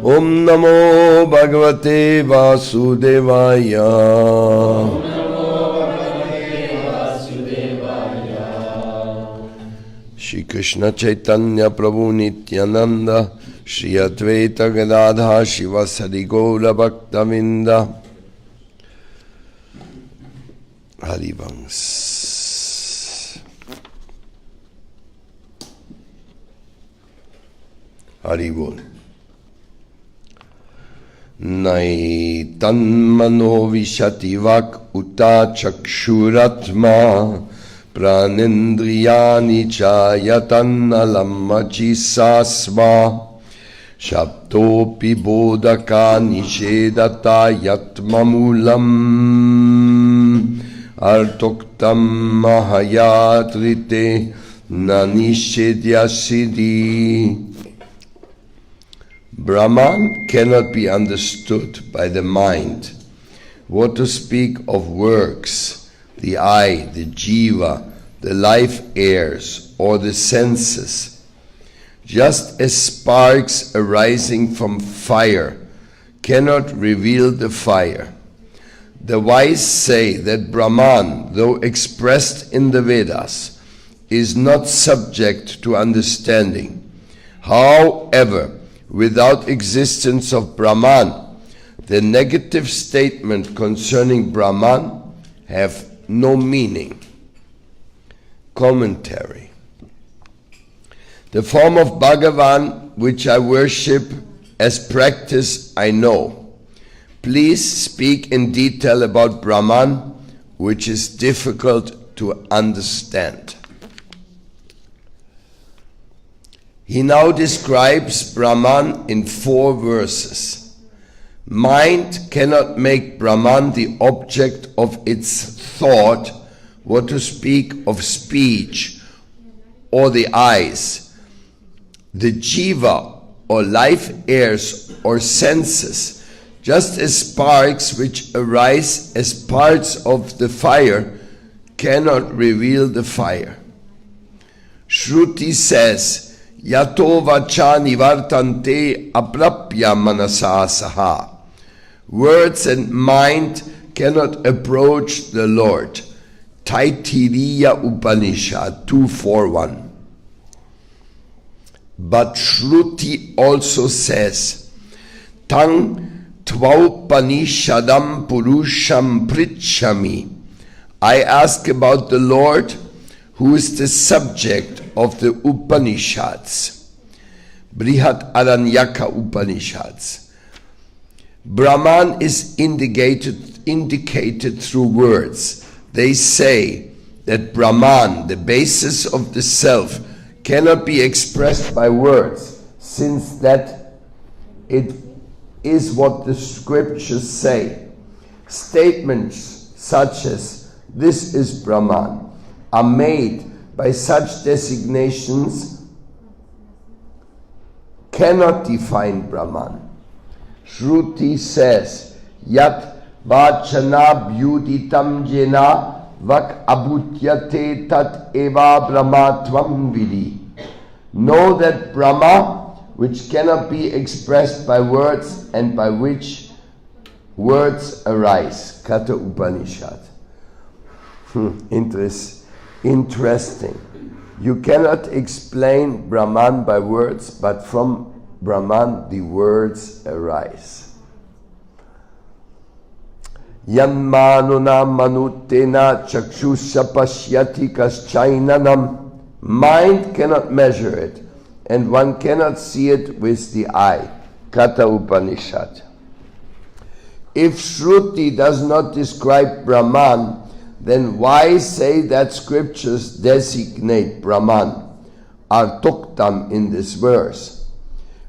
Om Namo Bhagavate Vasudevaya. Shri Krishna Chaitanya Prabhu Nityananda, Shri Advaita Gadadha Shivasari Gaura Bhaktavinda. Harivans. Harivol. Naitan mano vishati vak uta chakshuratma pranendriyani chayatan alamachisasva shabtopi bodhaka nishedata yatmamulam artoktam mahayatrite nanishedyasidhi. Brahman cannot be understood by the mind. What to speak of works, the eye, the jiva, the life airs, or the senses. Just as sparks arising from fire cannot reveal the fire. The wise say that Brahman, though expressed in the Vedas, is not subject to understanding. However, without existence of Brahman, the negative statement concerning Brahman have no meaning. Commentary. The form of Bhagavan which I worship as practice I know. Please speak in detail about Brahman, which is difficult to understand. He now describes Brahman in 4 verses. Mind cannot make Brahman the object of its thought, what to speak of speech, or the eyes. The jiva, or life airs, or senses, just as sparks which arise as parts of the fire, cannot reveal the fire. Shruti says, Yato vacha nivartante aprapya manasasaha. Words and mind cannot approach the Lord. Taittiriya Upanishad 241. But Shruti also says, Tang tvaupanishadam purusham pritchami. I ask about the Lord, who is the subject of the Upanishads, Brihat Aranyaka Upanishads. Brahman is indicated through words. They say that Brahman, the basis of the self, cannot be expressed by words, since that it is what the scriptures say. Statements such as, this is Brahman, are made by such designations cannot define Brahman. Shruti says, Yat vachana bhyuditam jena vak abhutyate tat eva brahmatvam vidi. Know that Brahma, which cannot be expressed by words and by which words arise. Katha Upanishad. Interesting. You cannot explain Brahman by words, but from Brahman the words arise. Yanmanuna manutena chakshusha pashyati kaschainanam. Mind cannot measure it, and one cannot see it with the eye. Katha Upanishad. If Shruti does not describe Brahman, then why say that scriptures designate Brahman, Artoktam, in this verse?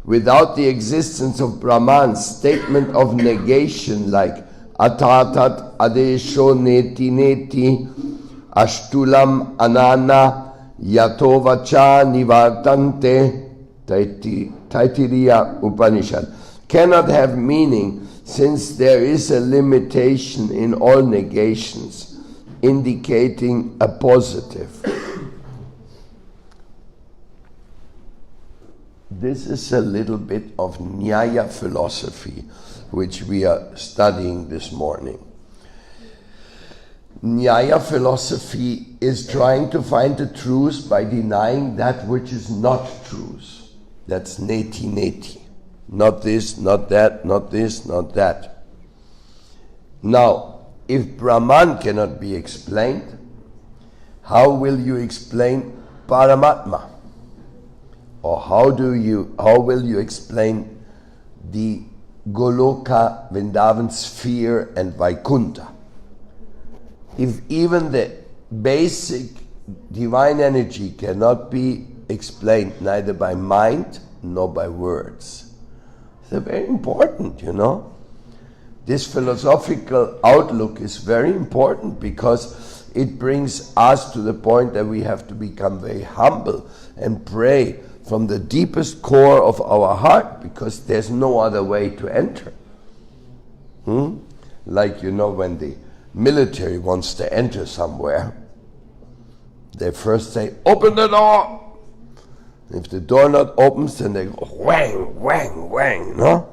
Without the existence of Brahman, statement of negation like Atatat Adesho Neti Neti Ashtulam Anana Yatovacha Nivartante Taittiriya Upanishad cannot have meaning, since there is a limitation in all negations, indicating a positive. this is a little bit of Nyaya philosophy, which we are studying this morning. Nyaya philosophy is trying to find the truth by denying that which is not truth. That's neti neti. Not this, not that, not this, not that. Now, if Brahman cannot be explained, how will you explain Paramatma? Or how will you explain the Goloka, Vrindavan sphere and Vaikuntha? If even the basic divine energy cannot be explained neither by mind nor by words. It's very important, you know. This philosophical outlook is very important because it brings us to the point that we have to become very humble and pray from the deepest core of our heart, because there's no other way to enter. Like, you know, when the military wants to enter somewhere, they first say, open the door. If the door not opens, then they go whang, whang, whang, no?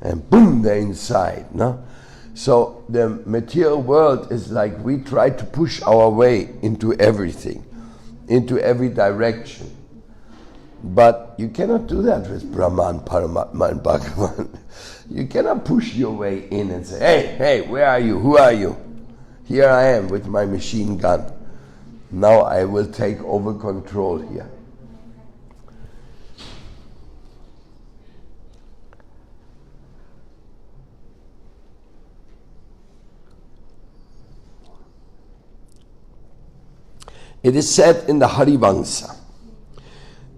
And boom, they're inside, no? So the material world is like we try to push our way into everything, into every direction. But you cannot do that with Brahman, Paramatma and Bhagavan. You cannot push your way in and say, hey, where are you? Who are you? Here I am with my machine gun. Now I will take over control here. It is said in the Harivamsa,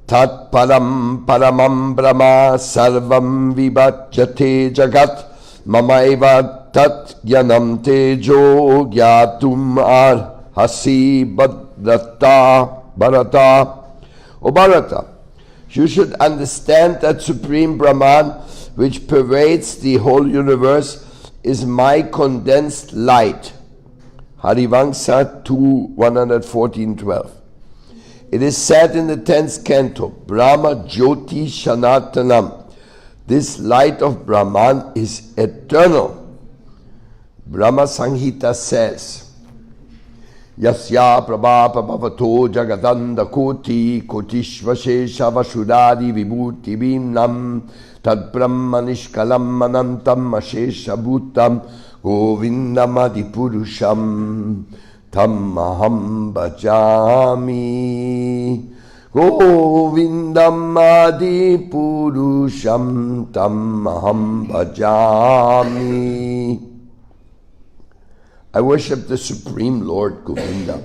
Tat param paramam brahma sarvam vibhajyate jagat mamaiva tat jnanam tejo gyatum arhasi bharata. O Bharata, you should understand that Supreme Brahman, which pervades the whole universe, is my condensed light. Harivamsa 2:114-12. It is said in the 10th canto, Brahma Jyoti Shanatanam. This light of Brahman is eternal. Brahma Sanghita says, Yasya Prabhapa Bhavato Jagadanda Koti Kotishvashesha Vasudadi Vibhuti Bimnam Tad Brahma Nishkalam Manantam Ashesha Bhutam Govindamadi Purusham Tammaham Bhajami. Govindamadi Purusham Tammaham Bhajami. I worship the Supreme Lord Govinda,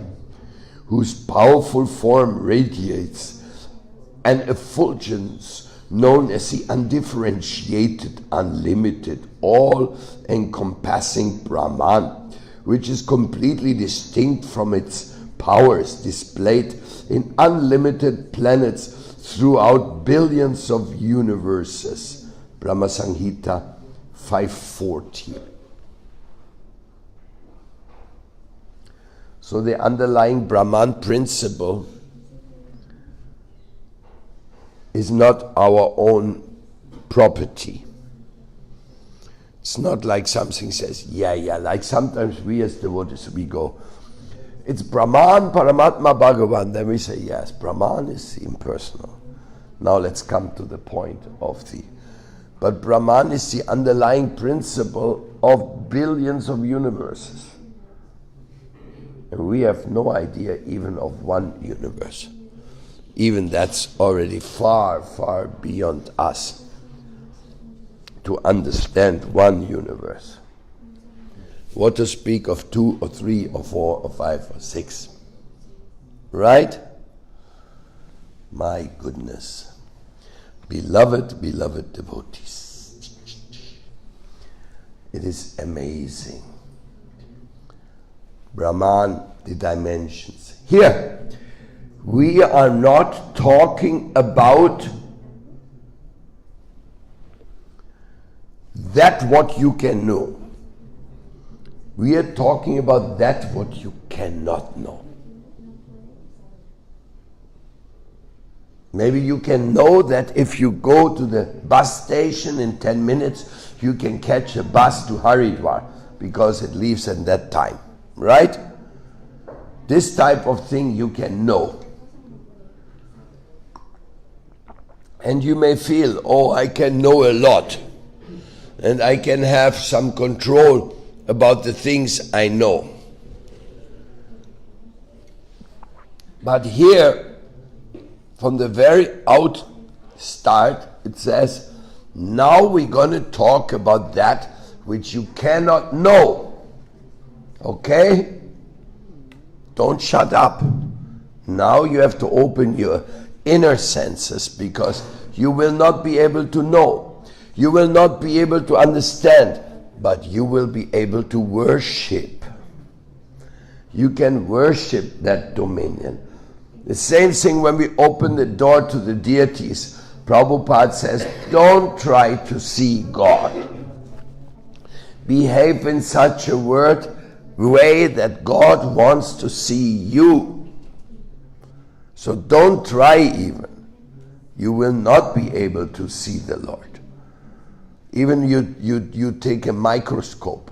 whose powerful form radiates an effulgence known as the undifferentiated, unlimited, all-encompassing Brahman, which is completely distinct from its powers displayed in unlimited planets throughout billions of universes. Brahma Sanghita 540. So the underlying Brahman principle is not our own property. It's not like something says, yeah, like sometimes we as devotees, we go, it's Brahman, Paramatma, Bhagavan. Then we say, yes, Brahman is impersonal. Now let's come to the point of but Brahman is the underlying principle of billions of universes. And we have no idea even of one universe. Even that's already far, far beyond us to understand one universe. What to speak of 2 or 3 or 4 or 5 or 6. Right? My goodness. Beloved, beloved devotees. It is amazing. Brahman, the dimensions. Here, we are not talking about that what you can know. We are talking about that what you cannot know. Maybe you can know that if you go to the bus station in 10 minutes, you can catch a bus to Haridwar because it leaves at that time, right? This type of thing you can know. And you may feel, oh, I can know a lot and I can have some control about the things I know. But here, from the very start, it says, now we're going to talk about that which you cannot know. Okay? Don't shut up. Now you have to open your inner senses, because you will not be able to know. You will not be able to understand, but you will be able to worship. You can worship that dominion. The same thing when we open the door to the deities. Prabhupada says, don't try to see God. Behave in such a way that God wants to see you. So don't try even. You will not be able to see the Lord. Even you take a microscope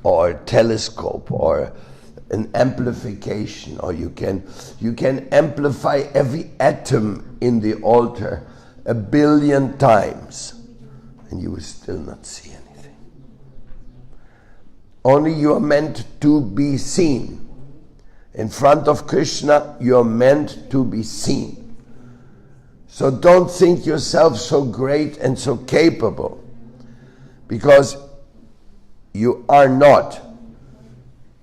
or a telescope or an amplification, or you can amplify every atom in the altar 1 billion times and you will still not see anything. Only you are meant to be seen. In front of Krishna, you are meant to be seen. So don't think yourself so great and so capable, because you are not,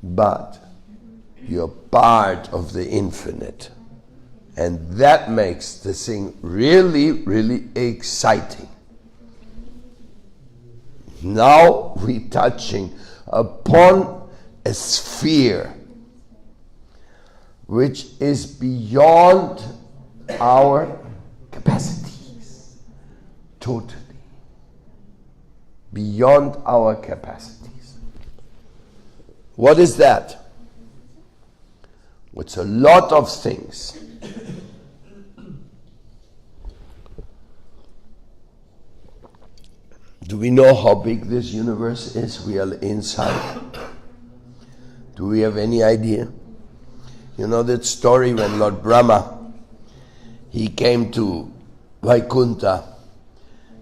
but you're part of the infinite. And that makes the thing really, really exciting. Now we're touching upon a sphere which is beyond our capacities. Totally. Beyond our capacities. What is that? It's a lot of things. Do we know how big this universe is? We are inside. Do we have any idea? You know that story when Lord Brahma, he came to Vaikuntha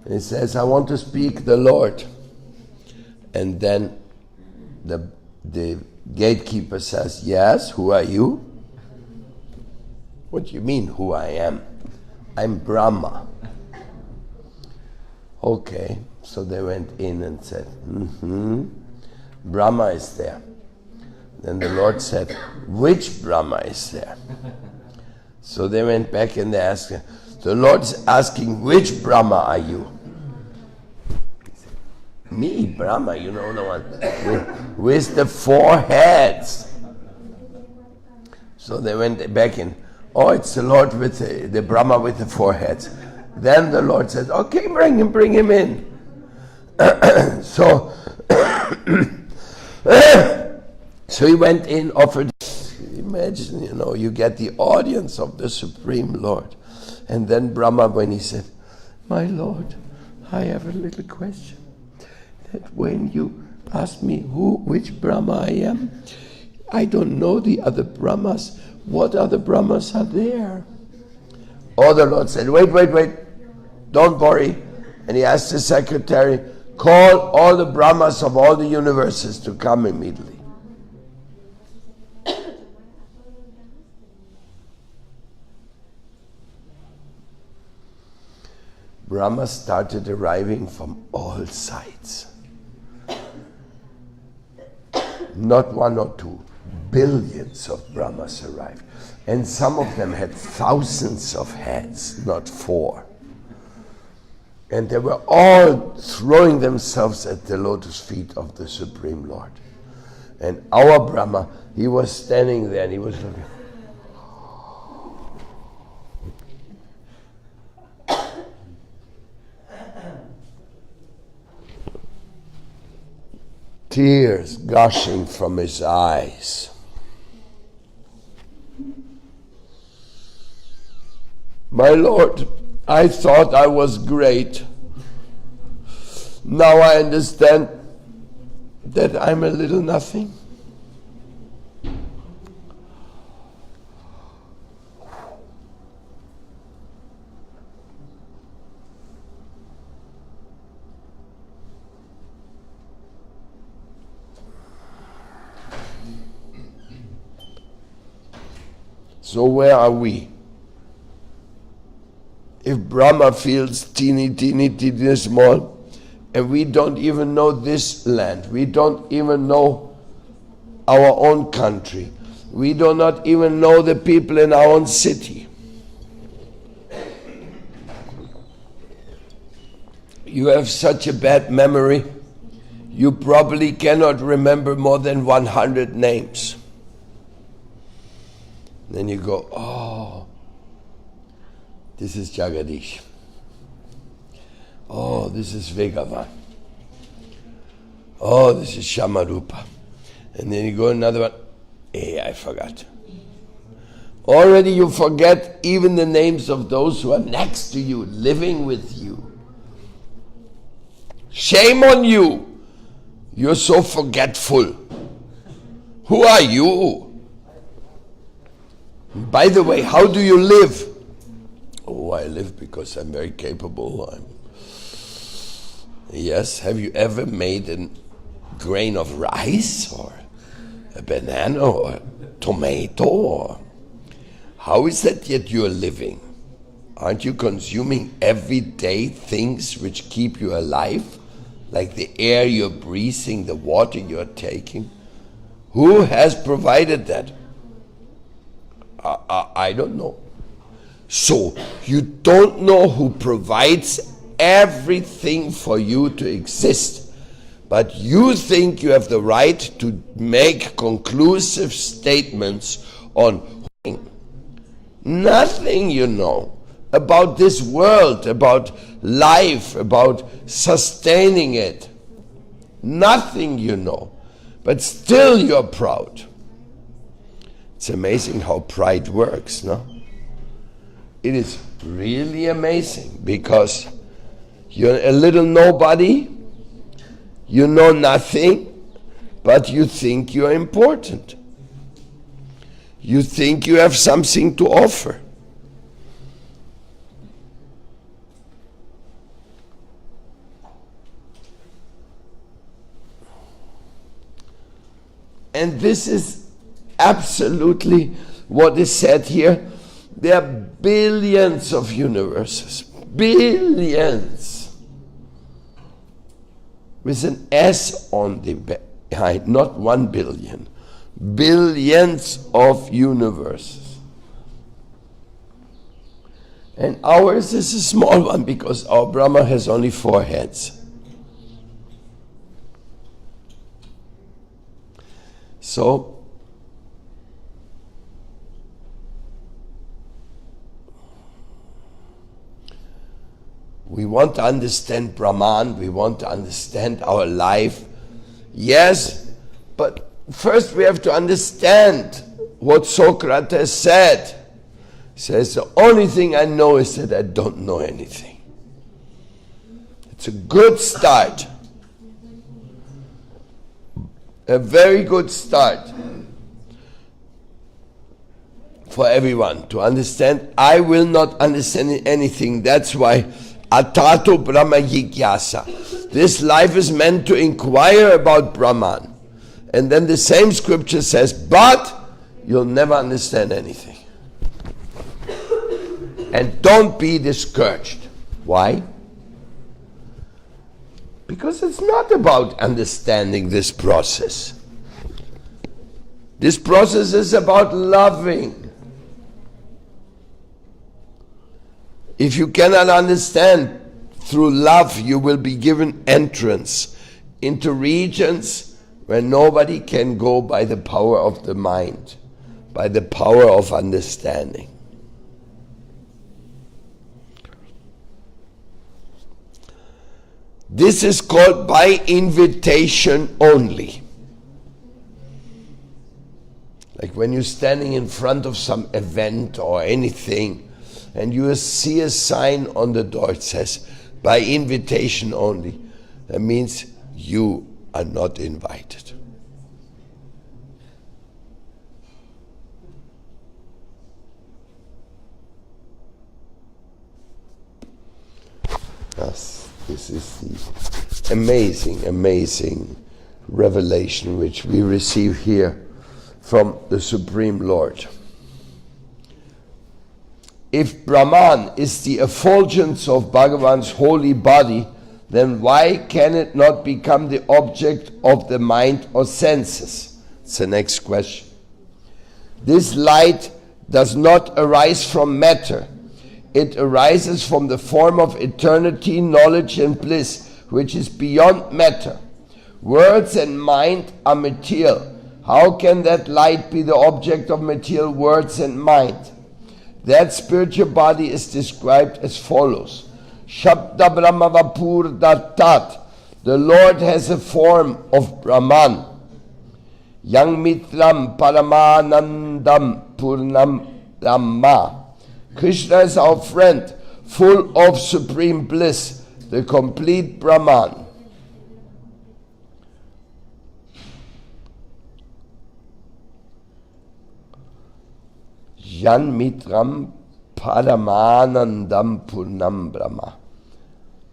and he says, I want to speak the Lord. And then the gatekeeper says, yes, who are you? What do you mean, who I am? I'm Brahma. Okay, so they went in and said, Brahma is there. Then the Lord said, which Brahma is there? So they went back and they asked him, the Lord's asking, which Brahma are you? He said, me, Brahma, you know the one with the 4 heads. So they went back in, oh, it's the Lord with the Brahma with the 4 heads. Then the Lord said, okay, bring him in. So he went in, offered. Imagine, you get the audience of the Supreme Lord. And then Brahma, when he said, my Lord, I have a little question. That when you asked me which Brahma I am, I don't know the other Brahmas. What other Brahmas are there? Oh, the Lord said, wait, don't worry. And he asked the secretary, call all the Brahmas of all the universes to come immediately. Brahma started arriving from all sides. Not 1 or 2, billions of Brahmas arrived. And some of them had thousands of heads, not 4. And they were all throwing themselves at the lotus feet of the Supreme Lord. And our Brahma, he was standing there and he was looking. Tears gushing from his eyes. My Lord, I thought I was great. Now I understand that I'm a little nothing. So where are we? If Brahma feels teeny small, and we don't even know this land, we don't even know our own country, we do not even know the people in our own city. You have such a bad memory, you probably cannot remember more than 100 names. Then you go, oh, this is Jagadish. Oh, this is Vrindavan. Oh, this is Shamarupa. And then you go another one. Hey, I forgot. Already you forget even the names of those who are next to you, living with you. Shame on you. You're so forgetful. Who are you? By the way, how do you live? Oh, I live because I'm very capable. Yes, have you ever made a grain of rice or a banana or a tomato? Or how is that yet you're living? Aren't you consuming everyday things which keep you alive? Like the air you're breathing, the water you're taking? Who has provided that? I don't know. So, you don't know who provides everything for you to exist, but you think you have the right to make conclusive statements on nothing you know about this world, about life, about sustaining it. Nothing you know, but still you're proud. It's amazing how pride works, no? It is really amazing because you're a little nobody, you know nothing, but you think you're important. You think you have something to offer. And this is absolutely what is said here. There are billions of universes. Billions. With an S on the behind, not 1 billion. Billions of universes. And ours is a small one because our Brahma has only 4 heads. So, we want to understand Brahman, we want to understand our life. Yes, but first we have to understand what Socrates said. He says, the only thing I know is that I don't know anything. It's a good start. A very good start for everyone to understand. I will not understand anything. That's why Atato Brahma Jigyasa. This life is meant to inquire about Brahman. And then the same scripture says, but you'll never understand anything. And don't be discouraged. Why? Because it's not about understanding this process. This process is about loving. If you cannot understand, through love you will be given entrance into regions where nobody can go by the power of the mind, by the power of understanding. This is called by invitation only. Like when you're standing in front of some event or anything, and you see a sign on the door. It says, by invitation only. That means you are not invited. Yes, this is the amazing revelation which we receive here from the Supreme Lord. If Brahman is the effulgence of Bhagavan's holy body, then why can it not become the object of the mind or senses? It's the next question. This light does not arise from matter. It arises from the form of eternity, knowledge and bliss, which is beyond matter. Words and mind are material. How can that light be the object of material words and mind? That spiritual body is described as follows. Shabda Brahma Vapur Dattat. The Lord has a form of Brahman. Yang Mitram Paramanandam Purnam Brahma. Krishna is our friend, full of supreme bliss, the complete Brahman. Jan Mitram Paramanandam Purnam Brahma.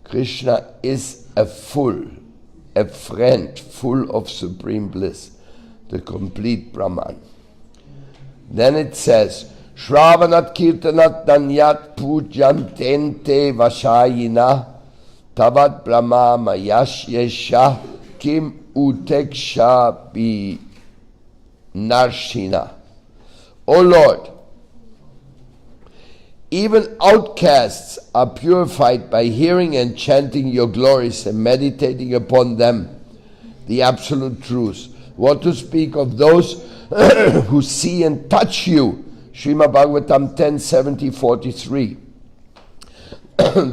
Krishna is a friend full of supreme bliss, the complete Brahman. Then it says, Shravanat Kirtanat Danyat Pujantente Vashayina Tavat Brahma Mayashyesha Kim Uteksha Bi Narshina. O Lord, even outcasts are purified by hearing and chanting your glories and meditating upon them, the absolute truths. What to speak of those who see and touch you? Srimad Bhagavatam 10:70-43.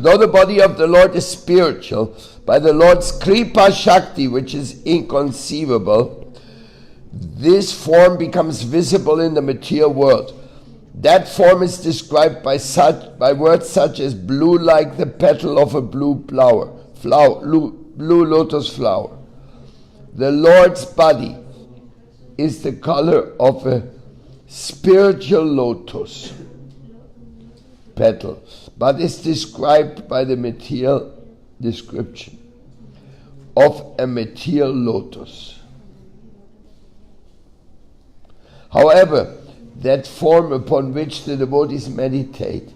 Though the body of the Lord is spiritual, by the Lord's Kripa Shakti, which is inconceivable, this form becomes visible in the material world. That form is described by words such as blue like the petal of a blue blue lotus flower. The Lord's body is the color of a spiritual lotus petal, but is described by the material description of a material lotus. However, that form upon which the devotees meditate,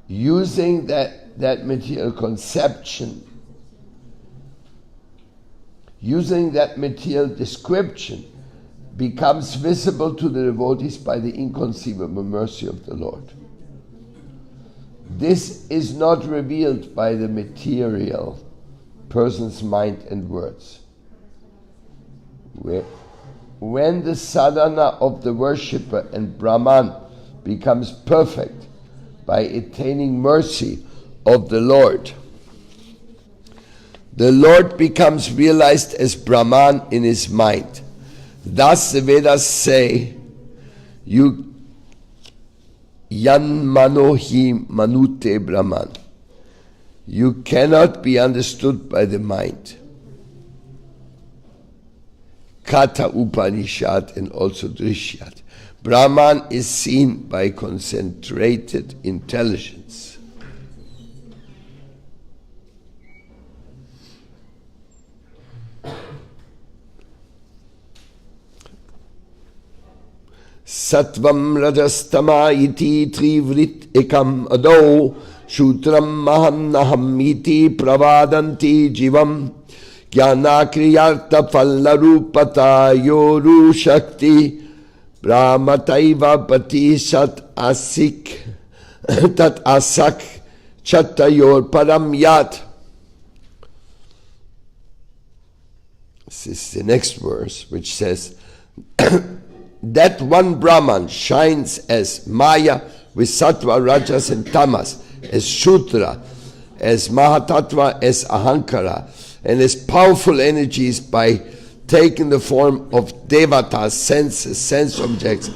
using that material conception, using that material description, becomes visible to the devotees by the inconceivable mercy of the Lord. This is not revealed by the material person's mind and words. When the sadhana of the worshipper and Brahman becomes perfect by attaining mercy of the Lord becomes realized as Brahman in his mind. Thus the Vedas say, you yan manohi manute Brahman. You cannot be understood by the mind. Katha Upanishad and also Drishyat. Brahman is seen by concentrated intelligence. Sattvam rajastama iti trivrit ekam ado shutram maham naham iti pravadanti jivam jnana kriyarta fallarupata yoru shakti brahmataiva pati sat asik tat asak chattayor param yat. This is the next verse, which says that one Brahman shines as Maya with Sattva, Rajas and Tamas, as Shutra, as Mahatattva, as Ahankara, and as powerful energies by taking the form of Devatas, senses, sense objects,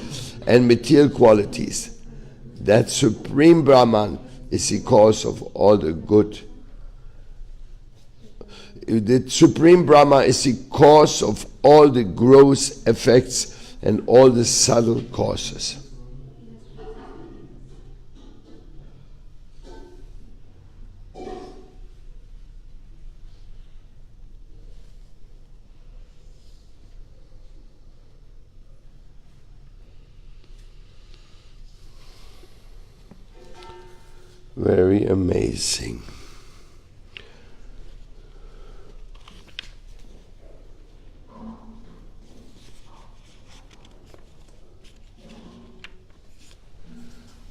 and material qualities. That Supreme Brahman is the cause of all the good. The Supreme Brahman is the cause of all the gross effects and all the subtle causes. Very amazing.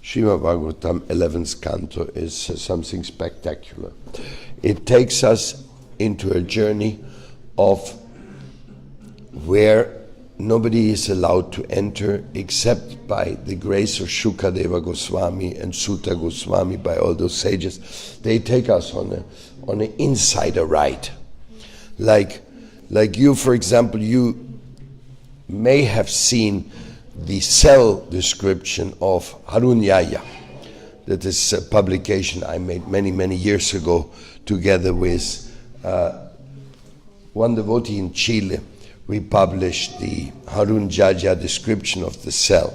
Srimad Bhagavatam 11th canto is something spectacular. It takes us into a journey of where nobody is allowed to enter except by the grace of Shukadeva Goswami and Sutta Goswami, by all those sages. They take us on an insider ride. Like you, for example, you may have seen the cell description of Harunyaya. That is a publication I made many years ago together with one devotee in Chile. We published the Harun Jaja description of the cell,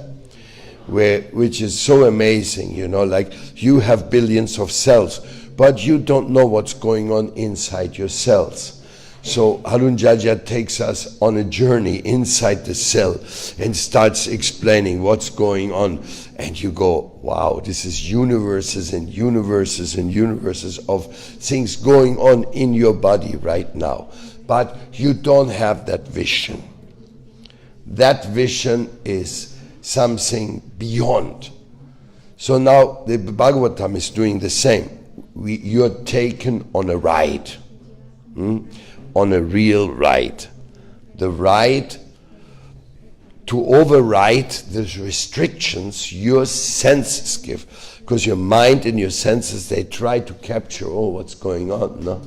which is so amazing, like you have billions of cells, but you don't know what's going on inside your cells. So Harun Jaja takes us on a journey inside the cell and starts explaining what's going on. And you go, wow, this is universes and universes and universes of things going on in your body right now. But you don't have that vision. That vision is something beyond. So now the Bhagavatam is doing the same. You're taken on a ride, on a real ride. The ride to override the restrictions your senses give. Because your mind and your senses, they try to capture, what's going on, no?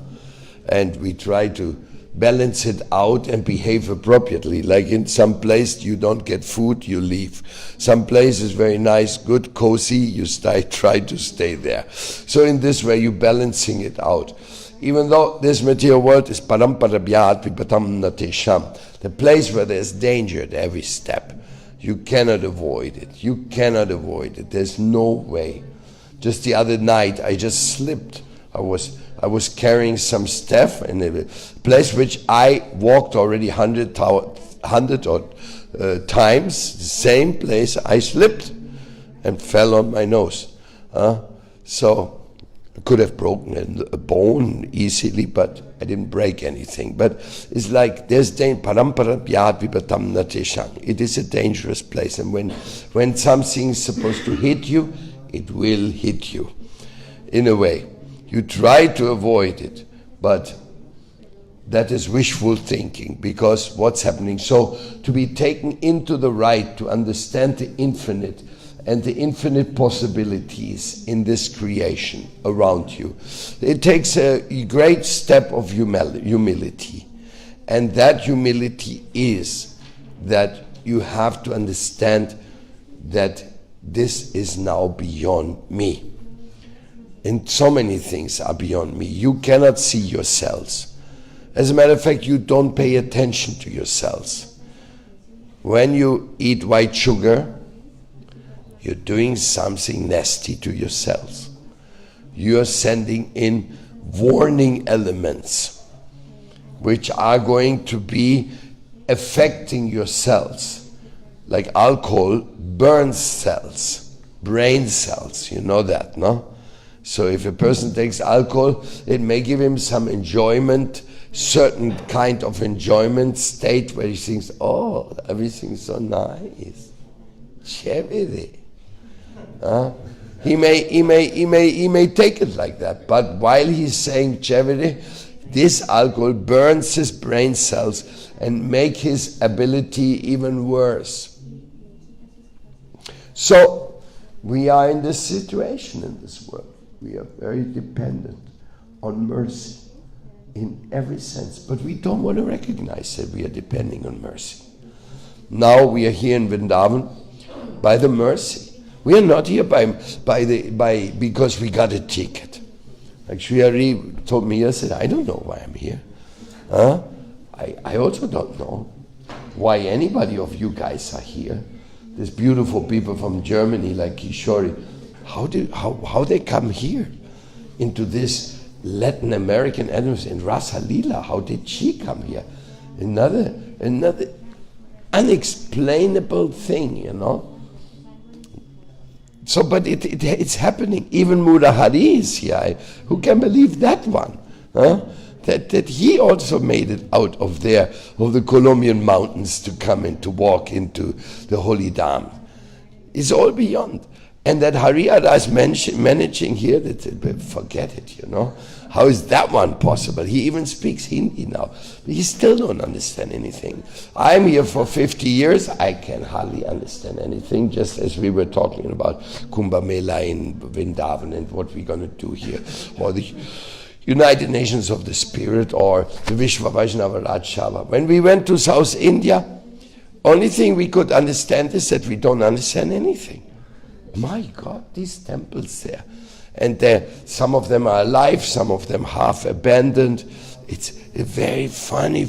And we try to balance it out and behave appropriately. Like in some place you don't get food, you leave. Some place is very nice, good, cozy, you try to stay there. So in this way you're balancing it out. Even though this material world is Paramadvaiti the place where there's danger at every step, you cannot avoid it. You cannot avoid it. There's no way. Just the other night I just slipped. I was carrying some stuff in a place which I walked already 100 times, the same place. I slipped and fell on my nose. So I could have broken a bone easily, but I didn't break anything. But it's like there's it is a dangerous place, and when something is supposed to hit you, it will hit you. In a way, you try to avoid it, but that is wishful thinking, because what's happening? So to be taken into the right, to understand the infinite and the infinite possibilities in this creation around you, it takes a great step of humility. And that humility is that you have to understand that this is now beyond me. And so many things are beyond me. You cannot see your cells. As a matter of fact, you don't pay attention to your cells. When you eat white sugar, you're doing something nasty to your cells. You're sending in warning elements which are going to be affecting your cells. Like alcohol burns cells, brain cells, you know that, no? So if a person takes alcohol, it may give him some enjoyment, certain kind of enjoyment state where he thinks, everything's so nice. Chévere. He may take it like that, but while he's saying chévere, this alcohol burns his brain cells and make his ability even worse. So we are in this situation in this world. We are very dependent on mercy in every sense, but we don't want to recognize that we are depending on mercy. Now we are here in Vrindavan by the mercy. We are not here because we got a ticket. Like Sri Hari told me yesterday, I don't know why I'm here. I also don't know why anybody of you guys are here. There's beautiful people from Germany like Kishori. How they come here into this Latin American atmosphere in Rasa Lila? How did she come here? Another unexplainable thing, you know. So, but it's happening. Even Murahari is here. Who can believe that one? Huh? That he also made it out of the Colombian mountains to come and to walk into the Holy Dham. It's all beyond. And that Hariyara is managing here, forget it, you know. How is that one possible? He even speaks Hindi now. But he still don't understand anything. I'm here for 50 years. I can hardly understand anything, just as we were talking about Kumbh Mela in Vrindavan and what we're going to do here. Or the United Nations of the Spirit, or the Vishwa Vaishnava Rajsabha. When we went to South India, only thing we could understand is that we don't understand anything. My God, these temples there. And some of them are alive, some of them half abandoned. It's very funny.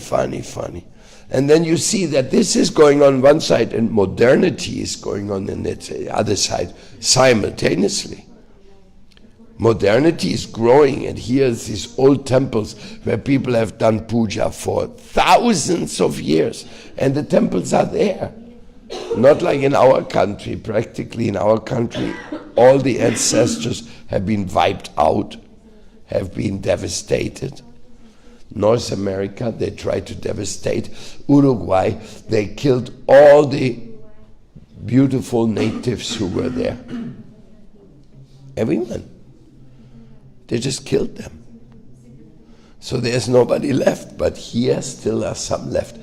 And then you see that this is going on one side and modernity is going on the other side simultaneously. Modernity is growing, and here's these old temples where people have done puja for thousands of years, and the temples are there. Not like in our country. Practically in our country, all the ancestors have been wiped out, have been devastated. North America, they tried to devastate. Uruguay, they killed all the beautiful natives who were there. Everyone. They just killed them. So there's nobody left, but here still are some left.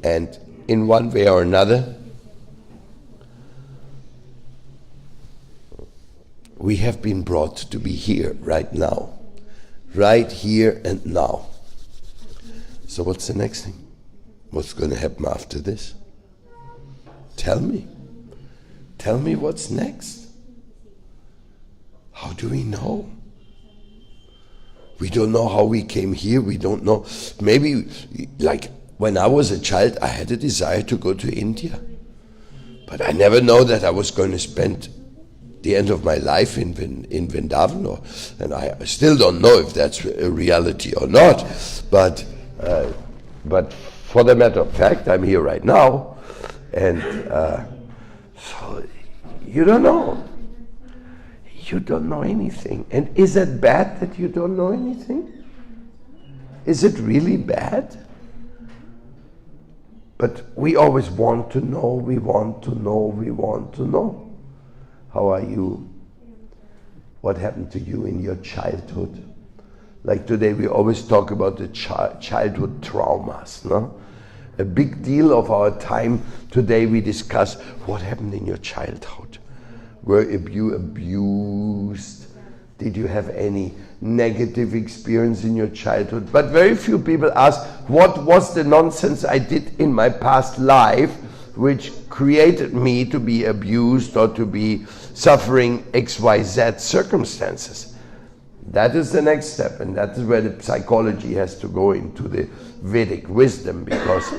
And in one way or another, we have been brought to be here right now. Right here and now. So what's the next thing? What's going to happen after this? Tell me. Tell me what's next. How do we know? We don't know how we came here. We don't know. Maybe, like when I was a child, I had a desire to go to India. But I never know that I was going to spend the end of my life in Vrindavan. And I still don't know if that's a reality or not. But for the matter of fact, I'm here right now. And so you don't know. You don't know anything. And is it bad that you don't know anything? Is it really bad? But we always want to know, we want to know. How are you? What happened to you in your childhood? Like today we always talk about the childhood traumas, no? A big deal of our time today we discuss what happened in your childhood. Were you abused? Did you have any negative experience in your childhood? But very few people ask, what was the nonsense I did in my past life which created me to be abused or to be suffering XYZ circumstances? That is the next step, and that is where the psychology has to go into the Vedic wisdom, because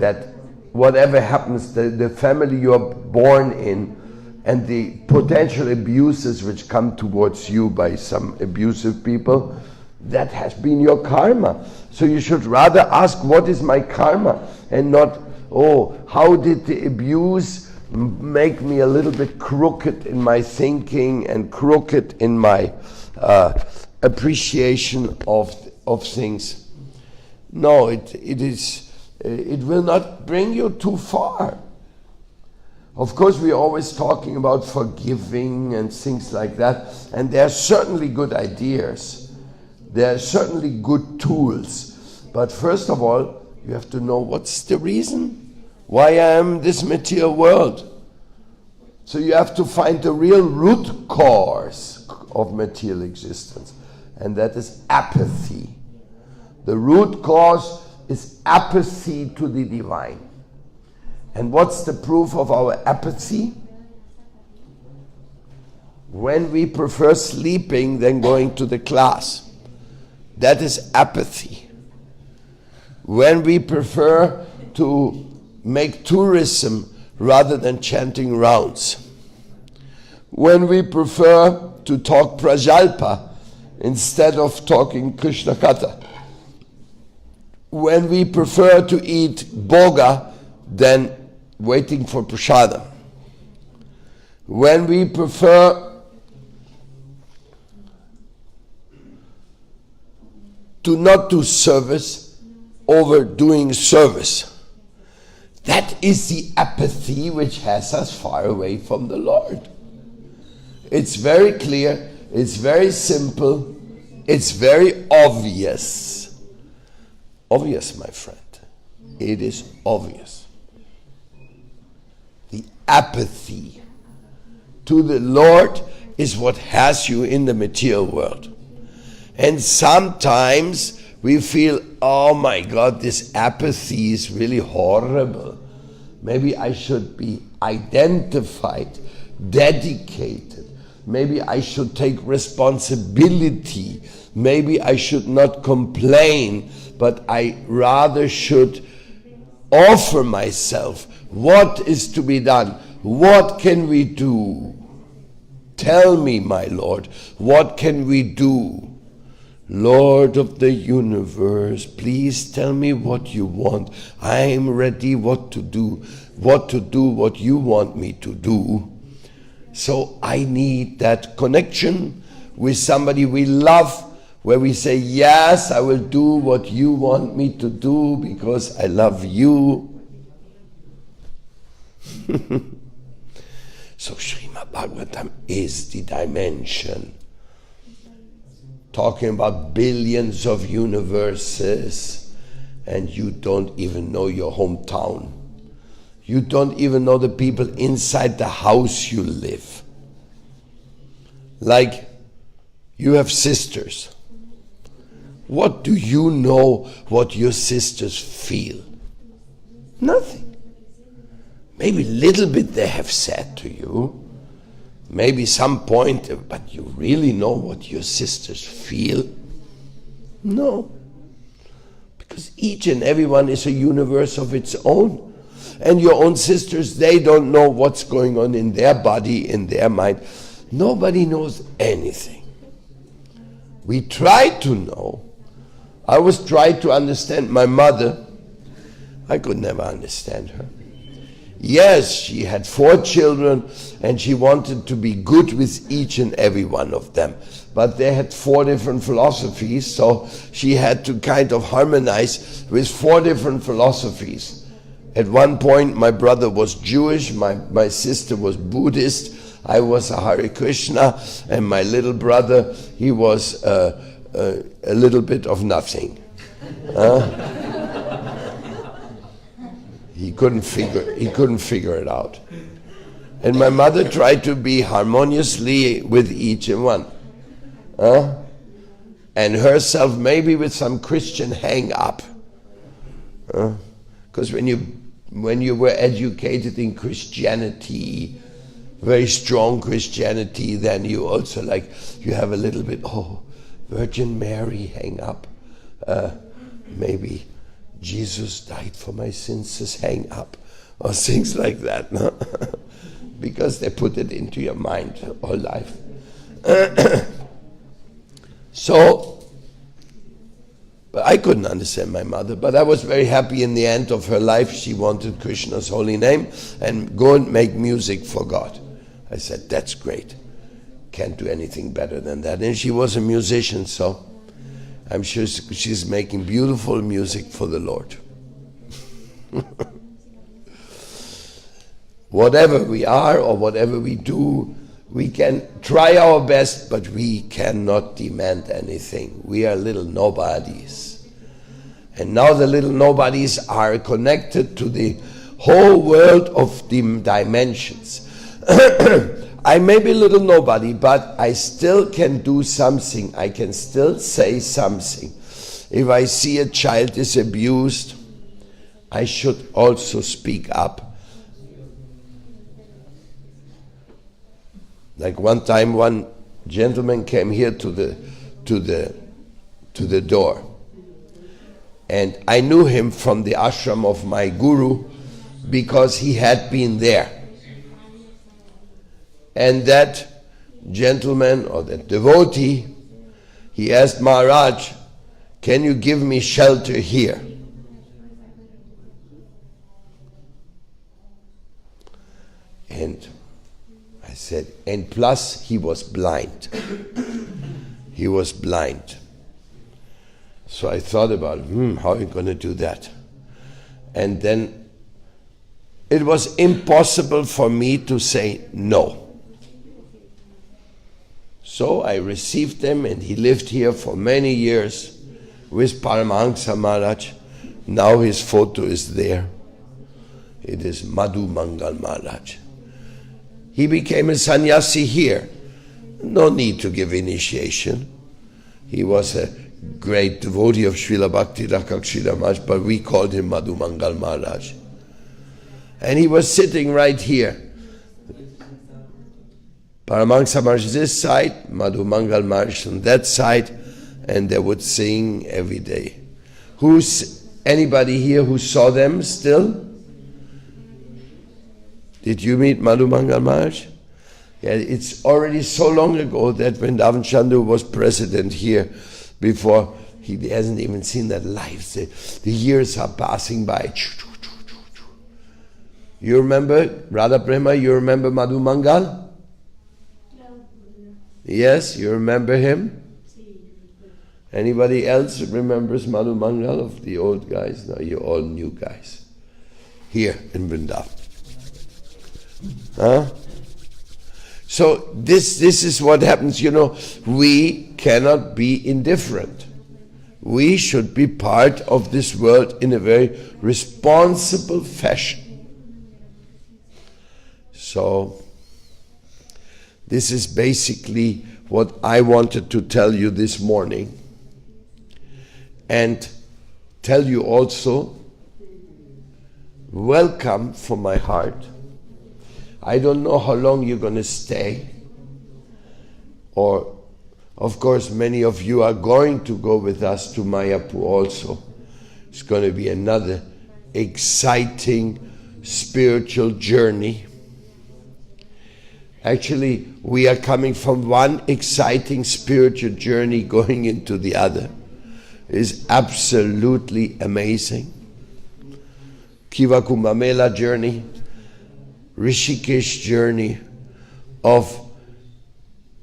that whatever happens, the family you are born in, and the potential abuses which come towards you by some abusive people, that has been your karma. So you should rather ask, what is my karma? And not, how did the abuse make me a little bit crooked in my thinking and crooked in my appreciation of things. No, it will not bring you too far. Of course, we're always talking about forgiving and things like that, and there are certainly good ideas. There are certainly good tools. But first of all, you have to know what's the reason why I am in this material world. So you have to find the real root cause of material existence, and that is apathy. The root cause is apathy to the divine. And what's the proof of our apathy? when we prefer sleeping than going to the class, that is apathy. When we prefer to make tourism rather than chanting rounds. When we prefer to talk prajalpa instead of talking Krishna Katha. When we prefer to eat boga than waiting for prasadam. When we prefer to not do service over doing service. That is the apathy which has us far away from the Lord. It's very clear, it's very simple, it's very obvious. Obvious, my friend. It is obvious. The apathy to the Lord is what has you in the material world. And sometimes we feel, oh my God, this apathy is really horrible. Maybe I should be identified, dedicated. Maybe I should take responsibility. Maybe I should not complain, but I rather should offer myself. What is to be done? What can we do? Tell me, my Lord, what can we do? Lord of the universe, please tell me what you want. I am ready what to do what you want me to do. So I need that connection with somebody we love, where we say, yes, I will do what you want me to do because I love you. So Srimad Bhagavatam is the dimension. Talking about billions of universes, and you don't even know your hometown. You don't even know the people inside the house you live. Like, you have sisters. What do you know what your sisters feel? Nothing. Maybe a little bit they have said to you. Maybe some point, but you really know what your sisters feel? No. Because each and everyone is a universe of its own. And your own sisters, they don't know what's going on in their body, in their mind. Nobody knows anything. We try to know. I was trying to understand my mother. I could never understand her. Yes, she had 4 children and she wanted to be good with each and every one of them. But they had 4 different philosophies, so she had to kind of harmonize with 4 different philosophies. At one point, my brother was Jewish, my sister was Buddhist, I was a Hare Krishna, and my little brother, he was a little bit of nothing. He couldn't figure it out. And my mother tried to be harmoniously with each and one. And herself maybe with some Christian hang up. Because when you were educated in Christianity, very strong Christianity, then you also you have a little bit, Virgin Mary hang up. Maybe Jesus died for my sins, just hang up, or things like that, no? Because they put it into your mind all life. But I couldn't understand my mother, but I was very happy in the end of her life. She wanted Krishna's holy name and go and make music for God. I said, that's great. Can't do anything better than that. And she was a musician, so I'm sure she's making beautiful music for the Lord. Whatever we are or whatever we do, we can try our best, but we cannot demand anything. We are little nobodies. And now the little nobodies are connected to the whole world of dimensions. I may be a little nobody, but I still can do something. I can still say something. If I see a child is abused, I should also speak up. Like one time, one gentleman came here to the door, and I knew him from the ashram of my guru because he had been there. And that gentleman or that devotee, he asked Maharaj, "Can you give me shelter here?" And I said, and plus he was blind. He was blind. So I thought about, how are you going to do that? And then it was impossible for me to say no. So I received him, and he lived here for many years with Paramahansa Maharaj. Now his photo is there. It is Madhu Mangal Maharaj. He became a sannyasi here. No need to give initiation. He was a great devotee of Srila Bhakti Rakshila Maharaj, but we called him Madhu Mangal Maharaj. And he was sitting right here. Paramahansa Maharaj this side, Madhu Mangal Maharaj on that side, and they would sing every day. Who's anybody here who saw them still? Did you meet Madhu Mangal Maharaj? Yeah, it's already so long ago that Vrindavan Chandru was president here before. He hasn't even seen that life. The years are passing by. You remember Radha Prema? You remember Madhu Mangal? Yes, you remember him? Anybody else remembers Madhu Mangal of the old guys? No, you're all new guys. Here in Vrindavan. Huh? So this is what happens, we cannot be indifferent. We should be part of this world in a very responsible fashion. So this is basically what I wanted to tell you this morning, and tell you also, welcome from my heart. I don't know how long you're going to stay, or of course many of you are going to go with us to Mayapur also. It's going to be another exciting spiritual journey. Actually, we are coming from one exciting spiritual journey going into the other. It is absolutely amazing. Kiva Kumbh Mela journey, Rishikesh journey of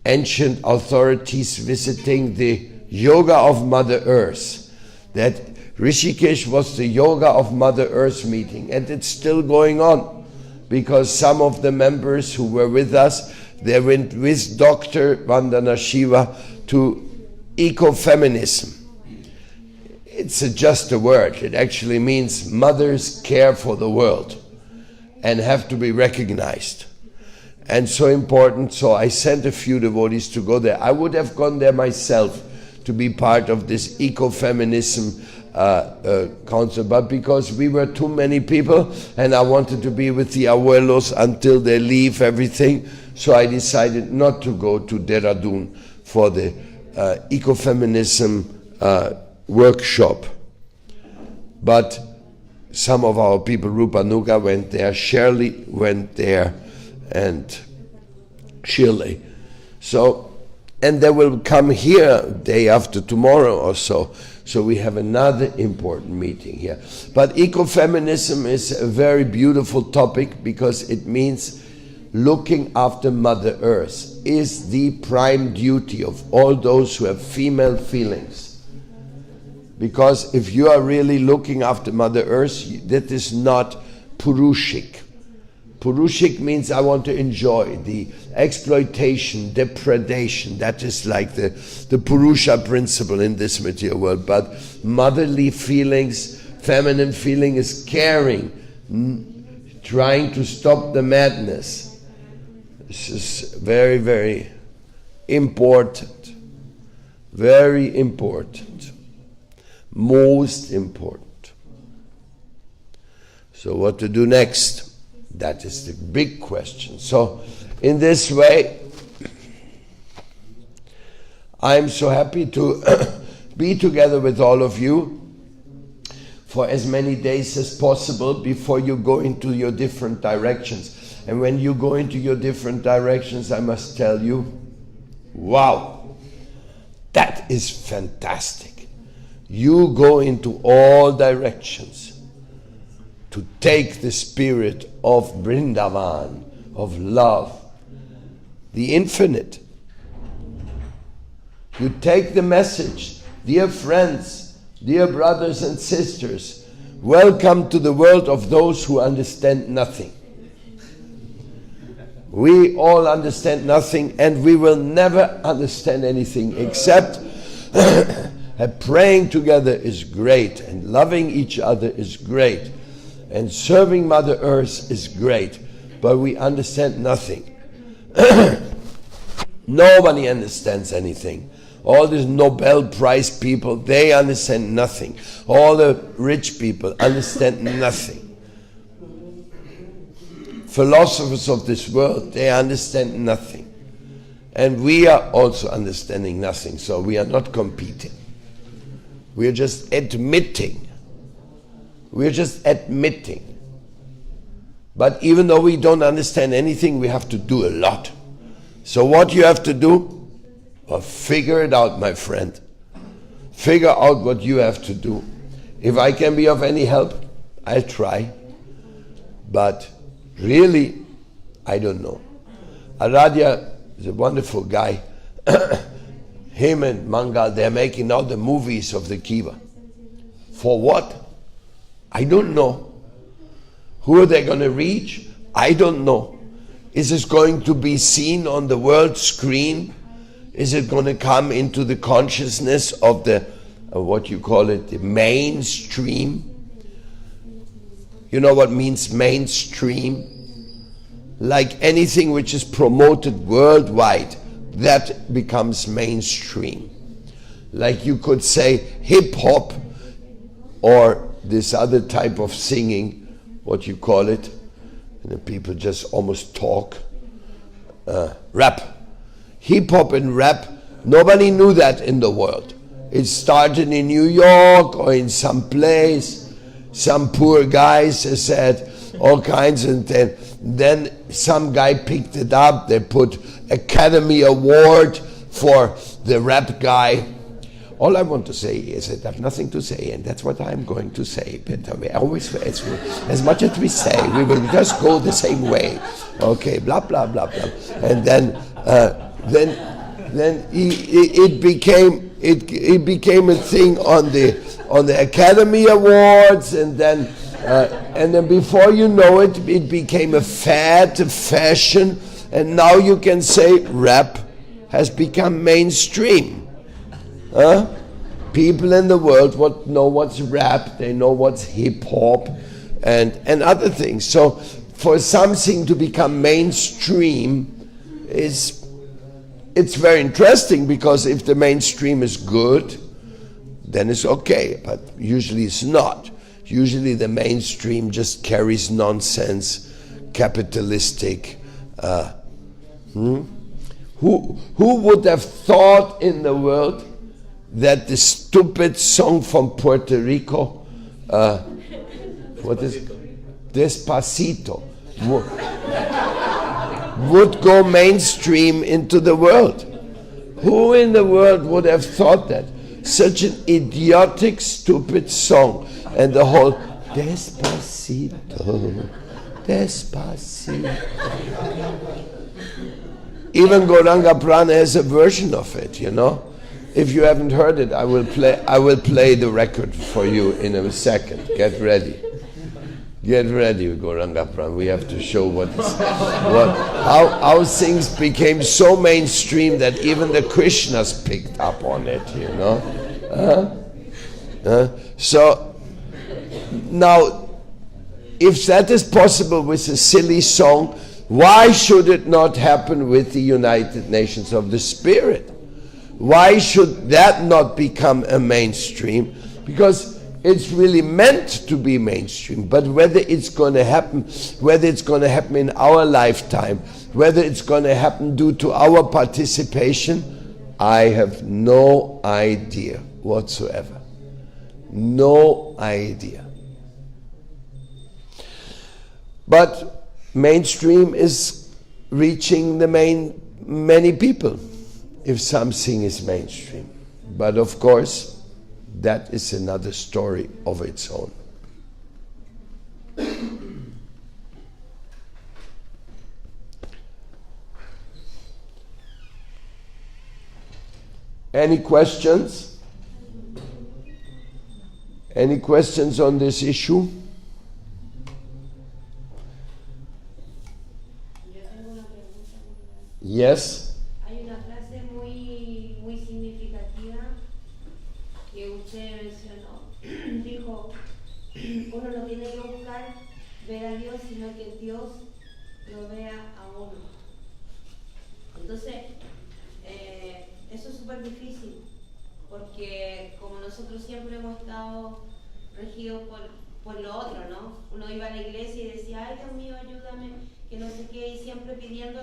ancient authorities visiting the yoga of Mother Earth. That Rishikesh was the yoga of Mother Earth meeting, and it's still going on. Because some of the members who were with us, they went with Dr. Vandana Shiva to ecofeminism. It's just a word. It actually means mothers care for the world and have to be recognized. And so important, so I sent a few devotees to go there. I would have gone there myself to be part of this ecofeminism council, but because we were too many people and I wanted to be with the abuelos until they leave everything, so I decided not to go to Dehradun for the ecofeminism workshop. But some of our people, Rupa Nuga went there, Shirley went there, and Shirley. So, and they will come here day after tomorrow or so. So we have another important meeting here. But ecofeminism is a very beautiful topic because it means looking after Mother Earth is the prime duty of all those who have female feelings. Because if you are really looking after Mother Earth, that is not Purushik. Purushik means I want to enjoy the exploitation, depredation. That is like the Purusha principle in this material world. But motherly feelings, feminine feeling is caring, trying to stop the madness. This is very, very important. Very important. Most important. So what to do next? That is the big question. So, in this way, I'm so happy to be together with all of you for as many days as possible before you go into your different directions. And when you go into your different directions, I must tell you, wow, that is fantastic. You go into all directions to take the spirit of Vrindavan, of love, the infinite. You take the message, dear friends, dear brothers and sisters, welcome to the world of those who understand nothing. We all understand nothing, and we will never understand anything except praying together is great, and loving each other is great, and serving Mother Earth is great, but we understand nothing. Nobody understands anything. All these Nobel Prize people, they understand nothing. All the rich people understand nothing. Philosophers of this world, they understand nothing. And we are also understanding nothing, so we are not competing. We are just admitting. We are just admitting. But even though we don't understand anything, we have to do a lot. So what you have to do? Well, figure it out, my friend. Figure out what you have to do. If I can be of any help, I'll try. But really, I don't know. Aradhya is a wonderful guy. Him and Mangal, they're making now the movies of the Kiva. For what? I don't know. Who are they going to reach? I don't know. Is this going to be seen on the world screen? Is it going to come into the consciousness of the, what you call it, the mainstream? You know what means mainstream? Like anything which is promoted worldwide, that becomes mainstream. Like you could say hip-hop or this other type of singing, what you call it, and the people just almost talk, rap. Hip-hop and rap, nobody knew that in the world. It started in New York or in some place. Some poor guys said all kinds, and then some guy picked it up. They put Academy Award for the rap guy. All I want to say is that I have nothing to say, and that's what I'm going to say. But we always, as much as we say, we will just go the same way. Okay, blah blah blah blah, and then it became a thing on the Academy Awards, and then before you know it, it became a fad, a fashion, and now you can say rap has become mainstream. People in the world know what's rap, they know what's hip hop, and other things. So for something to become mainstream it's very interesting, because if the mainstream is good, then it's okay, but usually it's not. Usually the mainstream just carries nonsense, capitalistic. Who would have thought in the world that the stupid song from Puerto Rico, what is Despacito, would go mainstream into the world? Who in the world would have thought that? Such an idiotic, stupid song. And the whole Despacito, Despacito. Even Gauranga Prana has a version of it, you know. If you haven't heard it, I will play the record for you in a second. Get ready. Get ready, Gauranga Prana. We have to show how things became so mainstream that even the Krishnas picked up on it, you know. So now, if that is possible with a silly song, why should it not happen with the United Nations of the Spirit? Why should that not become a mainstream? Because it's really meant to be mainstream, but whether it's going to happen in our lifetime, whether it's going to happen due to our participation, I have no idea whatsoever. No idea. But mainstream is reaching many people if something is mainstream. But of course, that is another story of its own. Any questions? Any questions on this issue? Yes. Hay una frase muy significativa que usted mencionó. Dijo, uno no tiene que buscar ver a Dios, sino que Dios lo vea a uno. Entonces, eso es súper difícil, porque como nosotros siempre hemos estado regidos por lo otro, ¿no? Uno iba a la iglesia y decía, ay Dios mío, ayúdame, que no sé qué, y siempre pidiendo,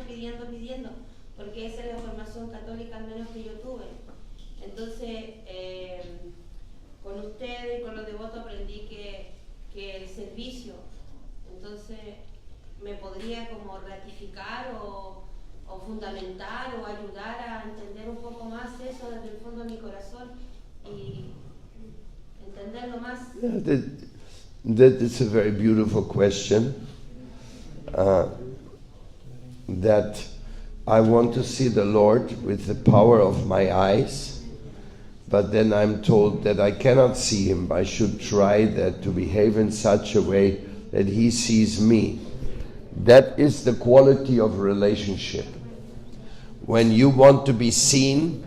porque esa es la formación católica al menos que yo tuve. Entonces, con ustedes y con los devotos aprendí que el servicio, entonces me podría como ratificar o fundamentar o ayudar a entender un poco más eso desde el fondo de mi corazón y entenderlo más. Yeah, that is a very beautiful question. That I want to see the Lord with the power of my eyes, but then I'm told that I cannot see Him. I should try that to behave in such a way that He sees me. That is the quality of relationship. When you want to be seen,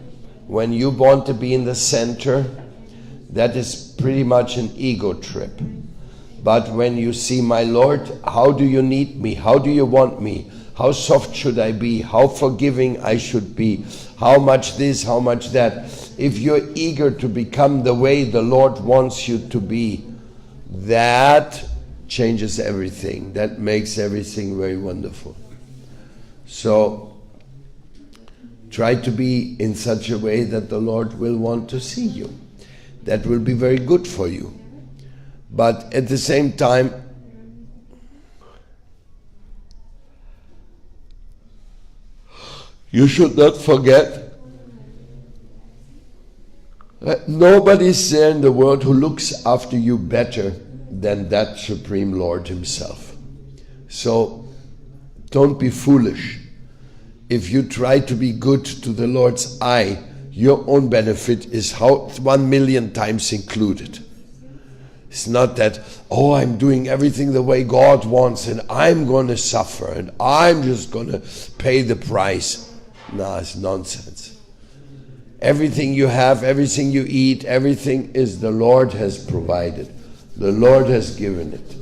when you want to be in the center, that is pretty much an ego trip. But when you see, my Lord, how do you need me? How do you want me? How soft should I be? How forgiving I should be? How much this, how much that? If you're eager to become the way the Lord wants you to be, that changes everything. That makes everything very wonderful. So, try to be in such a way that the Lord will want to see you. That will be very good for you. But at the same time, you should not forget that nobody is there in the world who looks after you better than that Supreme Lord Himself. So, don't be foolish. If you try to be good to the Lord's eye, your own benefit is 1,000,000 times included. It's not that, oh, I'm doing everything the way God wants and I'm going to suffer and I'm just going to pay the price. No, it's nonsense. Everything you have, everything you eat, everything is the Lord has provided. The Lord has given it.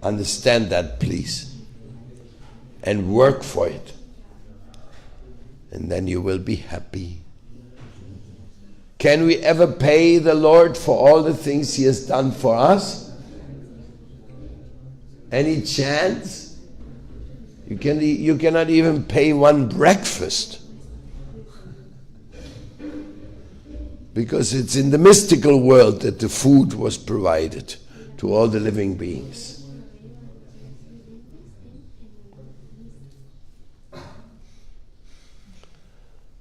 Understand that, please. And work for it. And then you will be happy. Can we ever pay the Lord for all the things He has done for us? Any chance? You cannot even pay one breakfast. Because it's in the mystical world that the food was provided to all the living beings.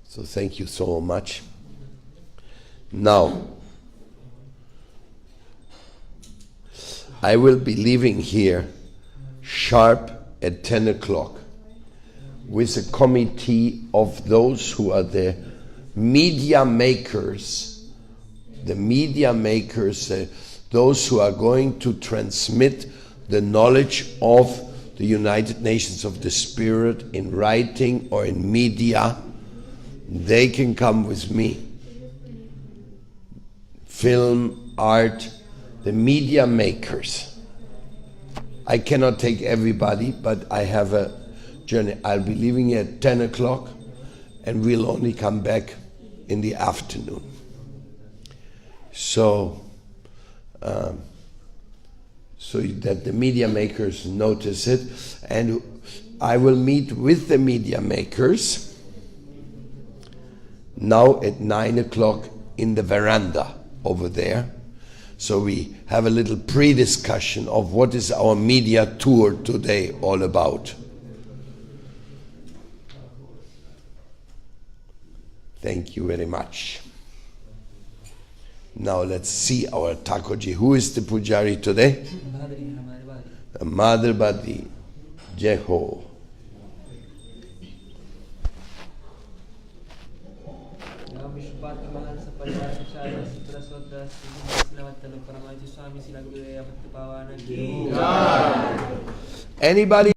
So thank you so much. Now, I will be leaving here sharp at 10 o'clock with a committee of those who are the media makers, those who are going to transmit the knowledge of the United Nations of the Spirit in writing or in media. They can come with me. Film, art, the media makers. I cannot take everybody, but I have a journey. I'll be leaving here at 10 o'clock and we'll only come back in the afternoon. So that the media makers notice it, and I will meet with the media makers now at 9 o'clock in the veranda over there. So we have a little pre-discussion of what is our media tour today all about. Thank you very much. Now let's see our Thakurji. Who is the Pujari today? Paramadvaiti. Jai Ho. Anybody